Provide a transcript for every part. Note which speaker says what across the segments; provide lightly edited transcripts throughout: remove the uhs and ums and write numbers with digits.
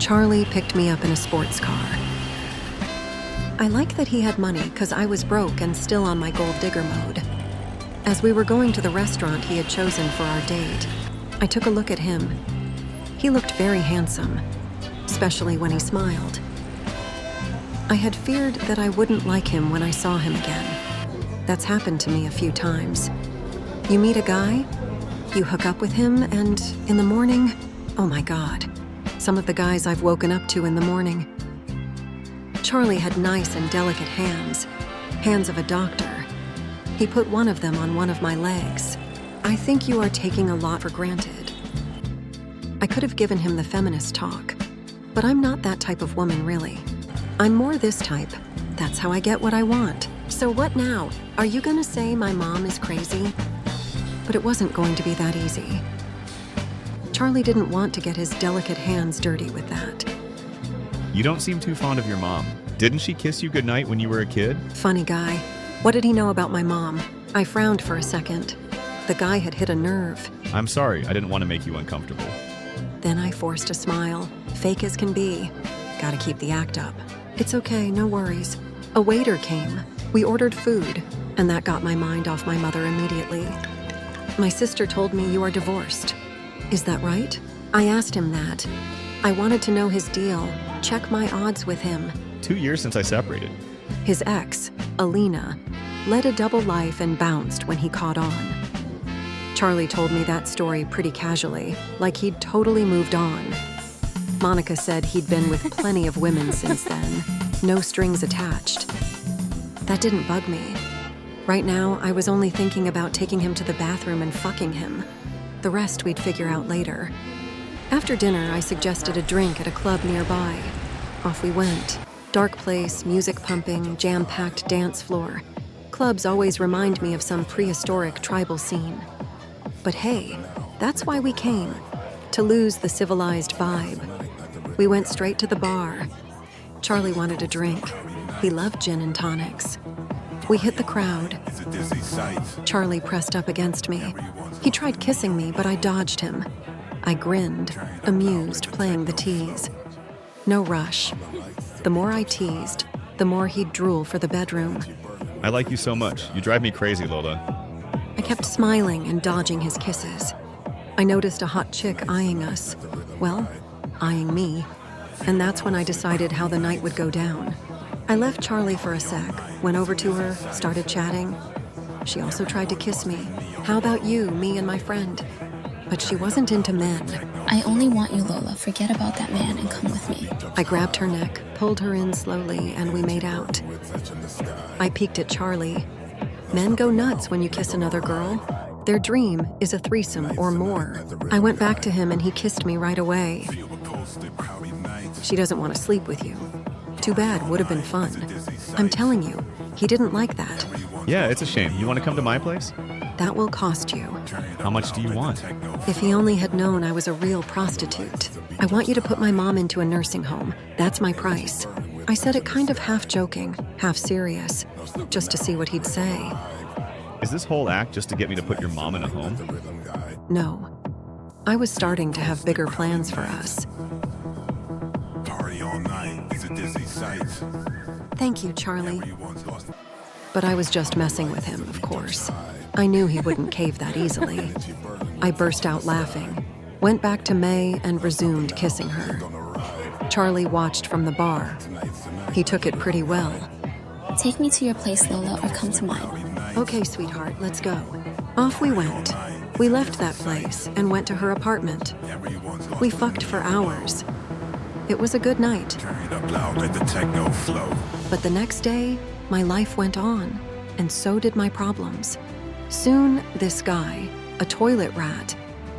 Speaker 1: Charlie picked me up in a sports car. I like that he had money because I was broke and still on my gold digger mode. As we were going to the restaurant he had chosen for our date, I took a look at him. He looked very handsome, especially when he smiled. I had feared that I wouldn't like him when I saw him again. That's happened to me a few times. You meet a guy, you hook up with him, and in the morning, oh my God, some of the guys I've woken up to in the morning. Charlie had nice and delicate hands, hands of a doctor. He put one of them on one of my legs. I think you are taking a lot for granted. I could have given him the feminist talk, but I'm not that type of woman, really. I'm more this type. That's how I get what I want. So what now? Are you gonna say my mom is crazy? But it wasn't going to be that easy. Charlie didn't want to get his delicate hands dirty with that.
Speaker 2: You don't seem too fond of your mom. Didn't she kiss you goodnight when you were a kid?
Speaker 1: Funny guy. What did he know about my mom? I frowned for a second. The guy had hit a nerve.
Speaker 2: I'm sorry, I didn't want to make you uncomfortable.
Speaker 1: Then I forced a smile, fake as can be. Gotta keep the act up. It's okay, no worries. A waiter came. We ordered food, and that got my mind off my mother immediately. My sister told me you are divorced. Is that right? I asked him that. I wanted to know his deal, check my odds with him.
Speaker 2: 2 years since I separated.
Speaker 1: His ex, Alina, led a double life and bounced when he caught on. Charlie told me that story pretty casually, like he'd totally moved on. Monica said he'd been with plenty of women since then, no strings attached. That didn't bug me. Right now, I was only thinking about taking him to the bathroom and fucking him. The rest we'd figure out later. After dinner, I suggested a drink at a club nearby. Off we went. Dark place, music pumping, jam-packed dance floor. Clubs always remind me of some prehistoric tribal scene. But hey, that's why we came, to lose the civilized vibe. We went straight to the bar. Charlie wanted a drink. He loved gin and tonics. We hit the crowd. Charlie pressed up against me. He tried kissing me, but I dodged him. I grinned, amused, playing the tease. No rush. The more I teased, the more he'd drool for the bedroom.
Speaker 2: I like you so much. You drive me crazy, Lola.
Speaker 1: I kept smiling and dodging his kisses. I noticed a hot chick eyeing us. Well, eyeing me. And that's when I decided how the night would go down. I left Charlie for a sec, went over to her, started chatting. She also tried to kiss me. How about you, me and my friend? But she wasn't into men.
Speaker 3: I only want you, Lola. Forget about that man and come with me.
Speaker 1: I grabbed her neck, pulled her in slowly, and we made out. I peeked at Charlie. Men go nuts when you kiss another girl. Their dream is a threesome or more. I went back to him and he kissed me right away. She doesn't want to sleep with you. Too bad, would have been fun. I'm telling you, he didn't like that.
Speaker 2: Yeah, it's a shame. You want to come to my place?
Speaker 1: That will cost you.
Speaker 2: How much do you want?
Speaker 1: If he only had known I was a real prostitute. I want you to put my mom into a nursing home. That's my price. I said it kind of half joking, half serious, just to see what he'd say.
Speaker 2: Is this whole act just to get me to put your mom in a home?
Speaker 1: No. I was starting to have bigger plans for us. Thank you, Charlie. But I was just messing with him, of course. I knew he wouldn't cave that easily. I burst out laughing, went back to May and resumed kissing her. Charlie watched from the bar. He took it pretty well.
Speaker 3: Take me to your place, Lola, or come to mine.
Speaker 1: Okay, sweetheart, let's go. Off we went. We left that place and went to her apartment. We fucked for hours. It was a good night. But the next day, my life went on, and so did my problems. Soon, this guy, a toilet rat,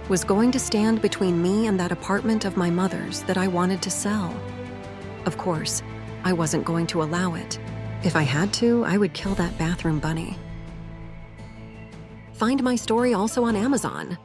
Speaker 1: was going to stand between me and that apartment of my mother's that I wanted to sell. Of course, I wasn't going to allow it. If I had to, I would kill that bathroom bunny. Find my story also on Amazon.